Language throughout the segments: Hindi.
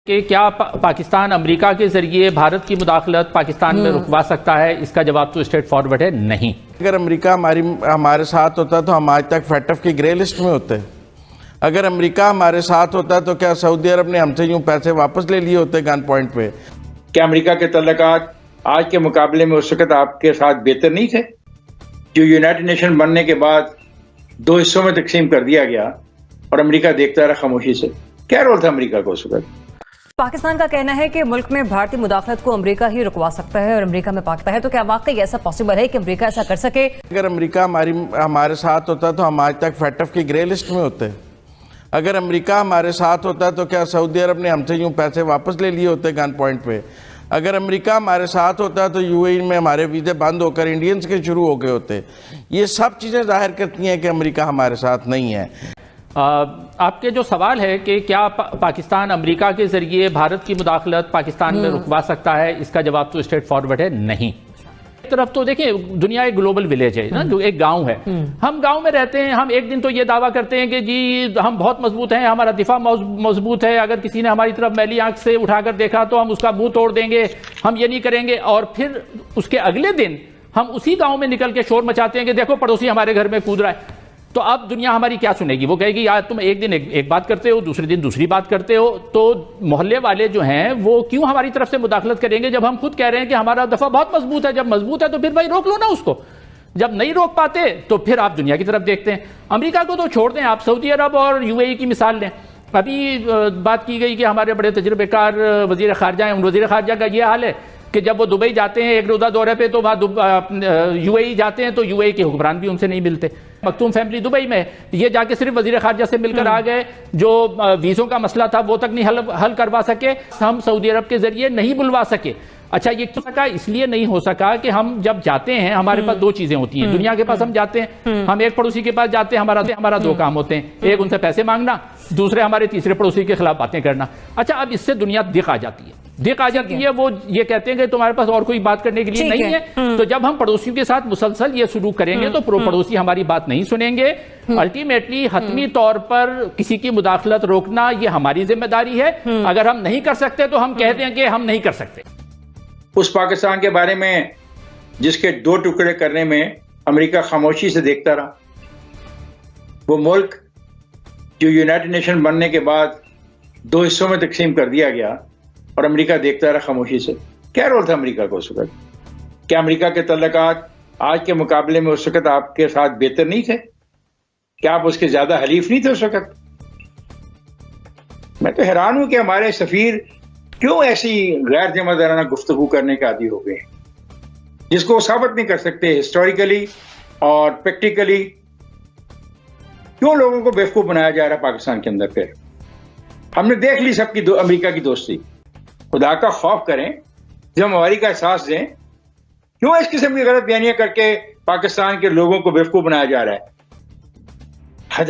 कि क्या पाकिस्तान अमेरिका के जरिए भारत की मुदाखलत पाकिस्तान में रुकवा सकता है? इसका जवाब तो स्ट्रेट फॉरवर्ड है, नहीं। अगर अमेरिका हमारे साथ होता तो हम आज तक फेटफ की ग्रे लिस्ट में होते। अगर अमेरिका हमारे साथ होता तो क्या सऊदी अरब ने हमसे यूं पैसे वापस ले लिए होते गन पॉइंट पे? क्या अमेरिका के तल्लुकात आज के मुकाबले में उस वक्त आपके साथ बेहतर नहीं थे? जो यूनाइटेड नेशन बनने के बाद दो हिस्सों में तकसीम कर दिया गया और अमेरिका देखता रहा खामोशी से। क्या रोल था अमेरिका को उस वक्त? पाकिस्तान का कहना है कि मुल्क में भारतीय मुदाखलत को अमेरिका ही रुकवा सकता है और अमेरिका में पाकता है। तो क्या वाकई ऐसा पॉसिबल है कि अमेरिका ऐसा कर सके? अगर अमेरिका हमारे साथ होता तो हम आज तक फेटफ की ग्रे लिस्ट में होते। अगर अमेरिका हमारे साथ होता तो क्या सऊदी अरब ने हमसे यूं पैसे वापस ले लिए होते गन पॉइंट पे? अगर अमेरिका हमारे साथ होता तो यूएई में हमारे वीज़े बंद होकर इंडियंस के शुरू हो गए होते। ये सब चीज़ें जाहिर करती हैं कि अमेरिका हमारे साथ नहीं है। आपके जो सवाल है कि क्या पाकिस्तान अमेरिका के जरिए भारत की मुदाखलत पाकिस्तान में रुकवा सकता है, इसका जवाब तो स्ट्रेट फॉरवर्ड है, नहीं। एक तरफ तो देखिए, दुनिया एक ग्लोबल विलेज है ना, जो एक गांव है। हम गांव में रहते हैं, हम एक दिन तो ये दावा करते हैं कि जी हम बहुत मजबूत हैं, हमारा दिफा मजबूत है, अगर किसी ने हमारी तरफ मैली आंख से उठाकर देखा तो हम उसका मुंह तोड़ देंगे, हम ये नहीं करेंगे। और फिर उसके अगले दिन हम उसी गांव में निकल के शोर मचाते हैं कि देखो पड़ोसी हमारे घर में कूद रहा है। तो अब दुनिया हमारी क्या सुनेगी? वो कहेगी यार तुम एक दिन एक बात करते हो, दूसरे दिन दूसरी बात करते हो। तो मोहल्ले वाले जो हैं वो क्यों हमारी तरफ से मुदाखलत करेंगे जब हम खुद कह रहे हैं कि हमारा दफा बहुत मजबूत है? जब मजबूत है तो फिर भाई रोक लो ना उसको। जब नहीं रोक पाते तो फिर आप दुनिया की तरफ देखते हैं। अमेरिका को तो छोड़ दें, आप सऊदी अरब और यूएई की मिसाल लें। अभी बात की गई कि हमारे बड़े तजुर्बेकार वजीर खारजा हैं, उन वजीर खारजा का ये हाल है कि जब वो दुबई जाते हैं एक रोज़ा दौरे पे तो वहाँ यूएई जाते हैं तो यूएई के हुक्मरान भी उनसे नहीं मिलते। मखतूम फैमिली दुबई में, ये जाके सिर्फ वजीर खारजा से मिलकर आ गए। जो वीज़ों का मसला था वो तक नहीं हल करवा सके, हम सऊदी अरब के जरिए नहीं बुलवा सके। अच्छा, ये क्यों सका? इसलिए नहीं हो सका कि हम जब जाते हैं हमारे पास दो चीजें होती हैं। दुनिया के पास हम जाते हैं, हम एक पड़ोसी के पास जाते हैं, हमारा दो काम होते हैं, एक उनसे पैसे मांगना, दूसरे हमारे तीसरे पड़ोसी के खिलाफ बातें करना। अच्छा, अब इससे दुनिया दिख आ जाती है, वो ये कहते हैं कि तुम्हारे पास और कोई बात करने के लिए नहीं है। तो जब हम पड़ोसियों के साथ मुसलसल ये शुरू करेंगे तो पड़ोसी हमारी बात नहीं सुनेंगे। अल्टीमेटली हतमी तौर पर किसी की मुदाखलत रोकना ये हमारी जिम्मेदारी है। अगर हम नहीं कर सकते तो हम कहते हैं कि हम नहीं कर सकते। उस पाकिस्तान के बारे में जिसके दो टुकड़े करने में अमेरिका खामोशी से देखता रहा, वो मुल्क जो यूनाइटेड नेशन बनने के बाद दो हिस्सों में तकसीम कर दिया गया और अमेरिका देखता रहा खामोशी से। क्या रोल था अमेरिका को उस वक्त? क्या अमेरिका के तल्लुकात आज के मुकाबले में उस वक्त आपके साथ बेहतर नहीं थे? क्या आप उसके ज्यादा हलीफ नहीं थे उस वक्त? मैं तो हैरान हूं कि हमारे सफीर क्यों ऐसी गैर जिम्मेदाराना गुफ्तगू करने के आदी हो गए, जिसको वो साबित नहीं कर सकते हिस्टोरिकली और प्रैक्टिकली। क्यों लोगों को बेवकूफ बनाया जा रहा है पाकिस्तान के अंदर? फिर हमने देख ली सबकी अमेरिका की दोस्ती। खुदा का खौफ करें, जिम्मेवारी का एहसास दें। क्यों इस किस्म की गलत बयानियां करके पाकिस्तान के लोगों को बेवकूफ बनाया जा रहा है?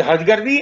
हद कर दी।